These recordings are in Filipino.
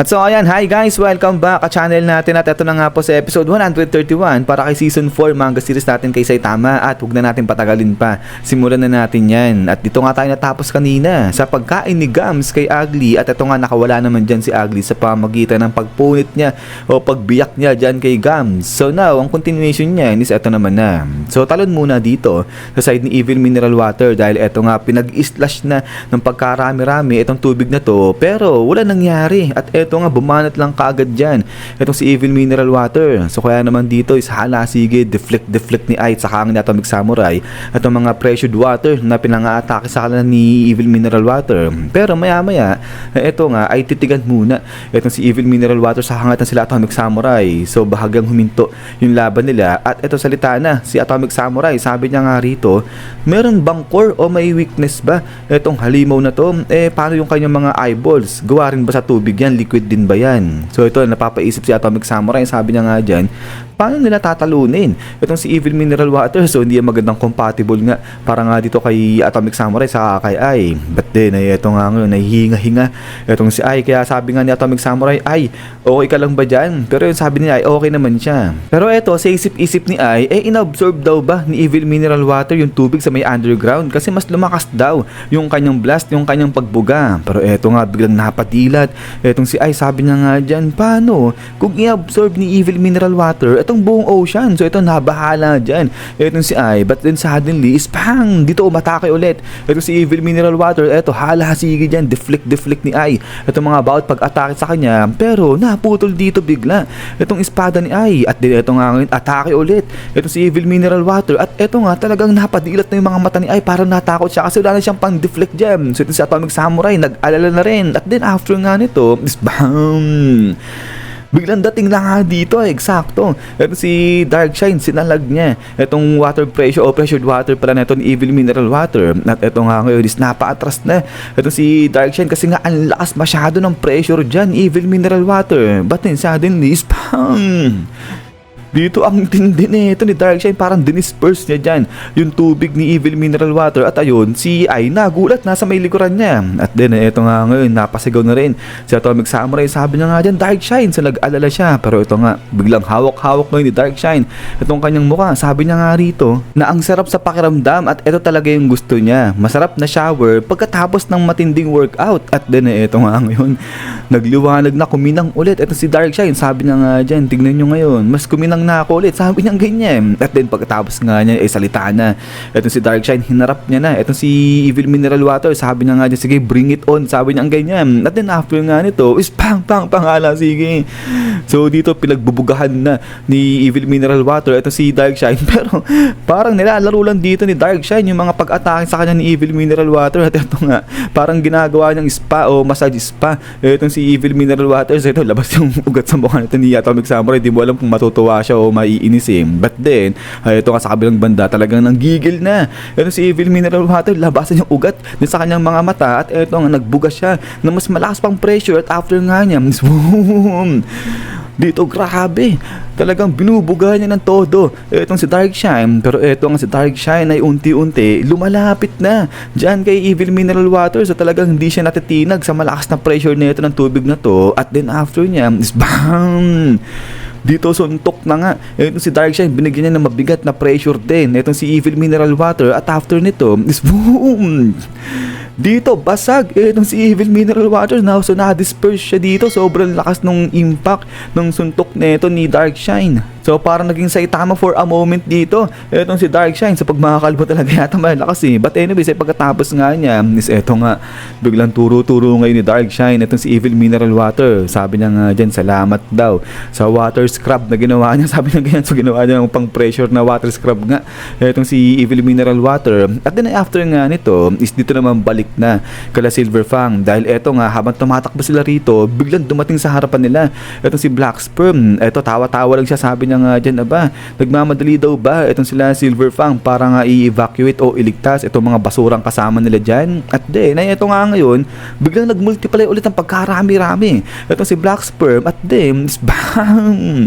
At so ayan, hi guys! Welcome back sa channel natin at ito na nga po sa episode 131 para kay season 4 manga series natin kay Saitama at huwag na natin patagalin pa. Simulan na natin yan. At dito nga tayo natapos kanina sa pagkain ni Gams kay Ugly at ito nga nakawala naman dyan si Ugly sa pamagitan ng pagpunit niya o pagbiyak niya dyan kay Gams. So now, ang continuation niya is ito naman na. So talon muna dito sa side ni Evil Mineral Water dahil ito nga pinag-slash na ng pagkarami-rami itong tubig na to pero wala nangyari at ito nga bumanat lang kaagad dyan itong si Evil Mineral Water. So kaya naman dito is halasige, deflect ni Ai at saka ang Atomic Samurai at ang mga pressured water na pinang-aatake sa kanila ni Evil Mineral Water. Pero maya-maya ito nga ay titigan muna itong si Evil Mineral Water sa hangatan sila Atomic Samurai. So bahagyang huminto yung laban nila at ito salita na si Atomic Samurai. Sabi niya nga rito, meron bang core o may weakness ba itong halimaw na to? Paano yung kanyang mga eyeballs? Gawa rin ba sa tubig yan? Liquid din ba yan? So ito, napapaisip si Atomic Samurai. Sabi niya nga dyan, paano nila tatalunin itong si Evil Mineral Water? So hindi magandang compatible nga para nga dito kay Atomic Samurai sa kay Ai. But then ay ito nga ngayon ay hinga-hinga itong si Ai. Kaya sabi nga ni Atomic Samurai, Ai, okay ka lang ba dyan? Pero yung sabi niya ay okay naman siya. Pero ito sa isip-isip ni Ai, inabsorb daw ba ni Evil Mineral Water yung tubig sa may underground? Kasi mas lumakas daw yung kanyang blast, yung kanyang pagbuga. Pero ito nga biglang napadilat itong si Ai. Sabi niya nga dyan, paano kung i-absorb ni Evil Mineral Water itong buong ocean? So ito nabahala dyan itong si Ai. But then suddenly is pang dito umatake ulit itong si Evil Mineral Water. Ito halasige dyan, deflect ni Ai itong mga bawat pag-atake sa kanya. Pero naputol dito bigla itong espada ni Ai. At din ito nga ngayon atake ulit itong si Evil Mineral Water. At ito nga talagang napadilat na yung mga mata ni Ai. Parang natakot siya kasi wala na siyang pang-deflect dyan. So ito si Atomic Samurai nag-alala na rin. At then after nga nito is bam! Biglang dating lang nga dito eksakto. Ito si Darkshine, sinalag niya itong water pressure o pressured water pala na ito ni Evil Mineral Water. At ito nga ngayon is napaatras na ito si Darkshine kasi nga ang lakas masyado ng pressure dyan, Evil Mineral Water. But then suddenly is pang! Dito ang tindi nito ni Darkshine, parang dinisperse niya dyan yung tubig ni Evil Mineral Water. At ayun, si Ai nagulat, nasa may likuran niya. At then ito nga ngayon, napasigaw na rin si Atomic Samurai. Sabi niya nga dyan, Darkshine, so nag-alala siya. Pero ito nga, biglang hawak-hawak ngayon ni Darkshine itong kanyang mukha. Sabi niya nga rito na ang sarap sa pakiramdam at ito talaga yung gusto niya. Masarap na shower pagkatapos ng matinding workout. At then ito nga ngayon, nagliwanag na, kuminang ulit ito si Darkshine. Sabi niya nga dyan, tignan nyo ngayon, mas kuminang na ako ulit. Sabi niya ganyan. At then pagkatapos nga niya salita na itong si Darkshine, hinarap niya na itong si Evil Mineral Water. Sabi niya nga dyan, sige bring it on. Sabi niya ganyan. At then after nga nito is pang hala sige. So dito pinagbubugahan na ni Evil Mineral Water itong si Darkshine. Pero parang nilalaro lang dito ni Darkshine yung mga pag-atake sa kanya ni Evil Mineral Water. At ito nga parang ginagawa niyang spa o massage spa itong si Evil Mineral Water. So ito labas yung ugat sa mukha nito ni Atomic Samurai. Di mo alam kung matutuwa siya o maiinis eh. But then ito nga sa kabilang banda talagang nanggigil na ito si Evil Mineral Water. Labasan yung ugat sa kanyang mga mata. At ito nga nagbuga siya na mas malakas pang pressure. At after nga niya dito grabe, talagang binubuga niya ng todo itong si Darkshine. Pero ito nga si Darkshine ay unti-unti lumalapit na dyan kay Evil Mineral Water. So talagang hindi siya natitinag sa malakas na pressure nito ng tubig na to. At then after niya is bang! Dito suntok na nga itong si Darkshine, binigyan niya ng mabigat na pressure din itong si Evil Mineral Water. At after nito is boom! Dito basag itong si Evil Mineral Water na. So na-disperse siya dito, sobrang lakas nung impact ng suntok nito ni Darkshine. So parang naging Saitama for a moment dito itong si Darkshine. Sa pagmakakalbo talaga yata malakas eh. But anyways pagkatapos nga niya is eto nga biglang turo-turo ngayon ni Darkshine itong si Evil Mineral Water. Sabi niya nga dyan, salamat daw sa water scrub na ginawa niya. Sabi niya ganyan, so ginawa niya ng pang pressure na water scrub nga itong si Evil Mineral Water. At then after nga nito is dito naman balik na kala Silver Fang. Dahil eto nga habang tumatakbo sila rito, biglang dumating sa harapan nila itong si Black Sperm. Eto tawa-tawa lang siya. Sabi niya nga dyan, aba, nagmamadali daw ba itong sila Silver Fang para nga i-evacuate o iligtas itong mga basurang kasama nila dyan. At then ay eto nga ngayon, biglang nagmultiply ulit ang pagkarami-rami itong si Black Sperm. At then bang!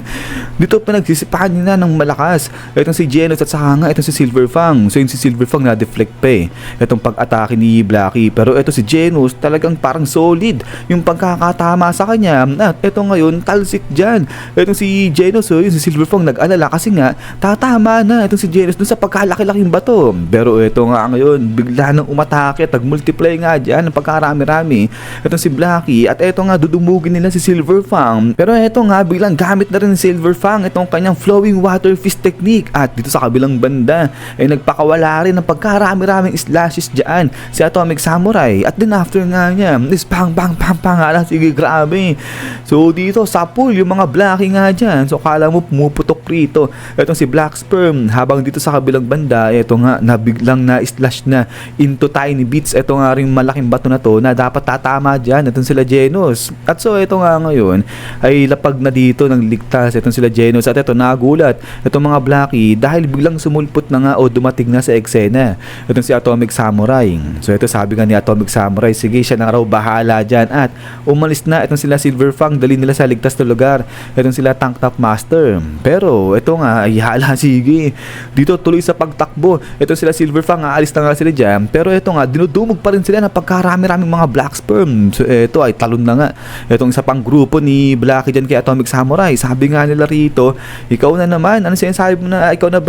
Dito pinagsisipahan nila ng malakas itong si Genos at saka nga itong si Silver Fang. So yung si Silver Fang na-deflect pa eh itong pag-atake ni Black Blacky. Pero ito si Genos talagang parang solid yung pagkakatama sa kanya. At ito ngayon talsik dyan. Itong si Genos, yung si Silverfang nag-alala kasi nga tatama na itong si Genos dun sa pagkalaki-laking bato. Pero ito nga ngayon bigla nang umatake, nag-multiply nga dyan ng pagkarami-rami itong si Blacky. At ito nga dudumugin nila si Silverfang. Pero ito nga biglang gamit na rin ni Silverfang itong kanyang flowing water fist technique. At dito sa kabilang banda ay nagpakawala rin ng pagkarami-raming slashes dyan si Atomic Samurai. At then after nga niya is bang bang bang bang ala, sige grabe. So dito sa pool yung mga Blacky nga dyan, so kala mo pumuputok rito itong si Black Sperm. Habang dito sa kabilang banda ito nga nabiglang na-slash na into tiny bits ito nga ring malaking bato na to na dapat tatama dyan itong sila Genos. At so ito nga ngayon ay lapag na dito ng ligtas itong sila Genos. At ito nagulat itong mga Blacky dahil biglang sumulpot na nga o dumating na sa eksena itong si Atomic Samurai. So ito sabi nga ni Atomic Samurai, sige siya na raw bahala dyan. At umalis na itong sila Silverfang, dali nila sa ligtas na lugar itong sila Tank Top Master. Pero ito nga ay hala, sige dito tuloy sa pagtakbo itong sila Silverfang, aalis na nga sila dyan. Pero ito nga dinudumog pa rin sila ng pagkarami-raming mga Black Sperm. So ito ay talon na nga itong isa pang grupo ni Blacky dyan kay Atomic Samurai. Sabi nga nila rito, ikaw na naman, ano sinasabi mo na ikaw na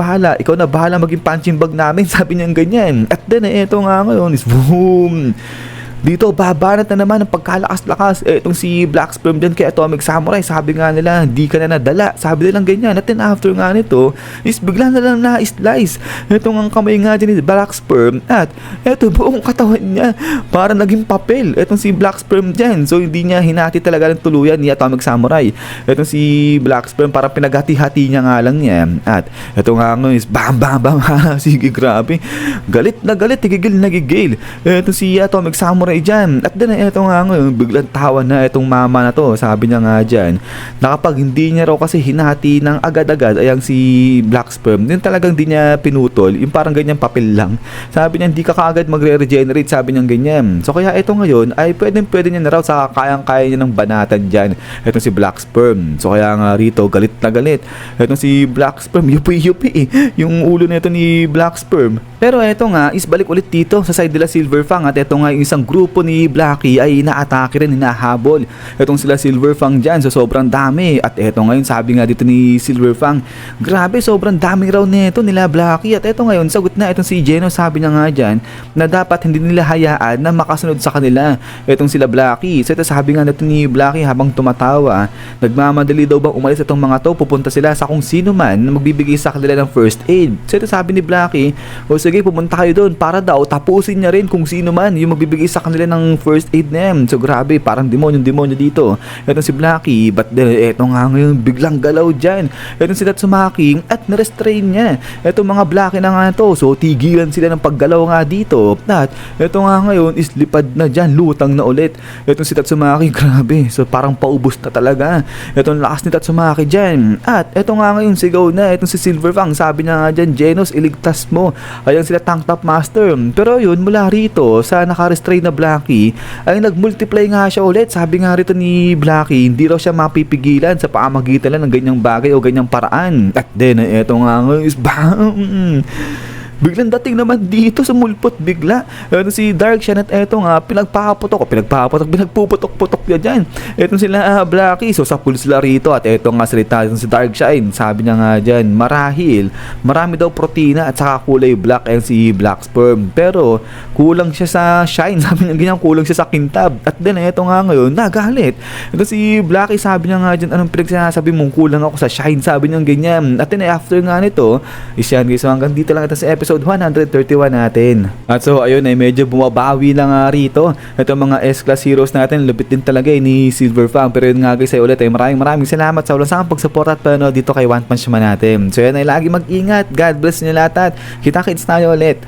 bahala maging punching bag namin, sabi niya ganyan. At then ito nga ngayon is boom, dito babanat na naman ng pagkalakas-lakas itong si Black Sperm dyan kay Atomic Samurai. Sabi nga nila hindi ka na nadala, sabi nilang ganyan. At then after nga nito is bigla na lang na-slice itong ang kamay nga dyan ni Black Sperm. At eto buong katawan niya para naging papel itong si Black Sperm dyan. So hindi niya hinati talaga ng tuluyan ni Atomic Samurai itong si Black Sperm, para pinaghati-hati niya nga lang niya. At eto nga ngayon is bam bam bam sige grabe, galit na galit, gigil itong si Atomic Samurai dyan. At then ito nga ngayon biglang tawa na itong mama na to. Sabi niya nga dyan na kapag hindi niya raw kasi hinati ng agad-agad ayang si Black Sperm, din talagang di niya pinutol yung parang ganyang papel lang. Sabi niya hindi ka kaagad magre-regenerate, sabi niya ganyan. So kaya ito ngayon ay pwede niya na raw sa kayang-kaya niya ng banatan dyan itong si Black Sperm. So kaya nga rito galit na galit itong si Black Sperm, yupi yung ulo nito ni Black Sperm. Pero ito nga is balik ulit dito sa side nila Silverfang. At ito nga yung isang grupo ni Blacky ay inaatake rin, hinahabol itong sila Silverfang dyan. So sobrang dami. At ito ngayon sabi nga dito ni Silverfang, grabe sobrang dami raw nito nila Blacky. At ito ngayon sagot na itong si Genos, sabi niya nga dyan na dapat hindi nila hayaan na makasunod sa kanila itong sila Blacky. So ito sabi nga nito ni Blacky habang tumatawa, nagmamadali daw bang umalis itong mga to, pupunta sila sa kung sino man na magbibigay sa kanila ng first aid. So ito sabi ni Blacky, o sige pumunta kayo doon para daw tapusin niya rin kung sino man yung magbibigay sa kanila ng first aid na yan. So grabe, parang demonyo dito itong si Blacky. But then eto nga ngayon biglang galaw dyan itong si Tatsumaki at na-restrain niya itong mga Blacky na nga to. So tigilan sila ng paggalaw nga dito. At eto nga ngayon is lipad na dyan, lutang na ulit itong si Tatsumaki. Grabe, so parang paubos na talaga itong lakas ni Tatsumaki dyan. At eto nga ngayon sigaw na itong si Silverfang, sabi niya nga dyan, Genos iligtas mo ayan sila Tank Top Master. Pero yun mula rito sa naka-restrain na Blacky ay nag-multiply nga siya ulit. Sabi nga rito ni Blacky, hindi raw siya mapipigilan sa pamamagitan lang ng ganyang bagay o ganyang paraan. At then eto nga is bam, biglang dating naman dito sa mulpot bigla si Dark Shine. At eto nga pinagpuputok niya dyan etong sila Blacky. So sa pool sila rito. At eto nga salita si Dark Shine, sabi niya nga dyan marahil marami daw protina at saka kulay black ang si Black Sperm, pero kulang siya sa shine, sabi niya ganyan, kulang siya sa kintab. At then eto nga ngayon nagalit ito si Blacky, sabi niya nga dyan, anong pinagsasabi mong kulang ako sa shine, sabi niya ganyan. At then after nga nito is yan guys, so hanggang dito lang ito sa episode 131 natin. At so ayun ay medyo bumabawi lang nga rito itong mga S-Class heroes natin. Lupit din talaga ni Silverfang. Pero yun nga guys ay ulit ay maraming salamat sa walang sangkang pagsupport at panood dito kay One Punch Man natin. So yan ay lagi mag-ingat. God bless niyo lahat at kita-kits tayo ulit.